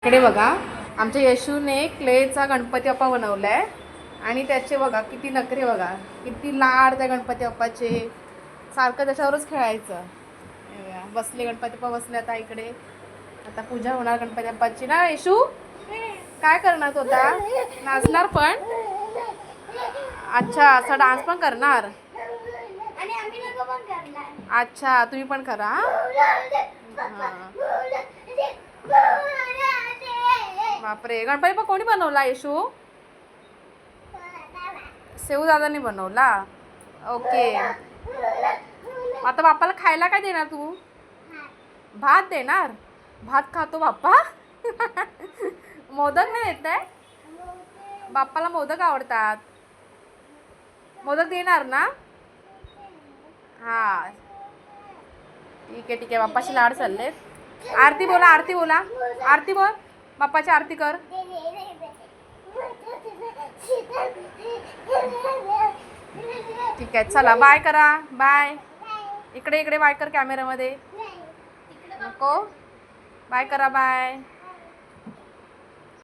इकडे बघा आमच्या येशूने क्लेचा गणपती बाप्पा बनवलाय आणि त्याचे बघा किती नखरे बघा, किती लाड त्या गणपती बाप्पाचे, सारखं त्याच्यावरच खेळायचं. हे बघा, बसले गणपती बाप्पा बसले आता इकडे. आता पूजा होणार गणपती बाप्पाची ना. येशू काय करणार तो आता? नाचणार पण? अच्छा, असा डान्स पण करणार? अच्छा, तुम्ही पण करा. हां. बापरे, गणपती बाप्पा कोणी बनवला येशू? सेऊ दादांनी बनवला. ओके. आता बाप्पाला खायला काय देणार तू? भात देणार? भात खातो बाप्पा? मोदक नाही देत आहे? बाप्पाला मोदक आवडतात. मोदक देणार ना? हा ठीक आहे ठीक आहे. बाप्पाची लाड चाललेत. आरती बोला, आरती बोला, आरती बोल. बाप्पाची आरती कर. ठीक आहे, चला बाय करा. बाय. इकडे इकडे बाय कर कॅमेरामध्ये. नको, बाय करा. बाय.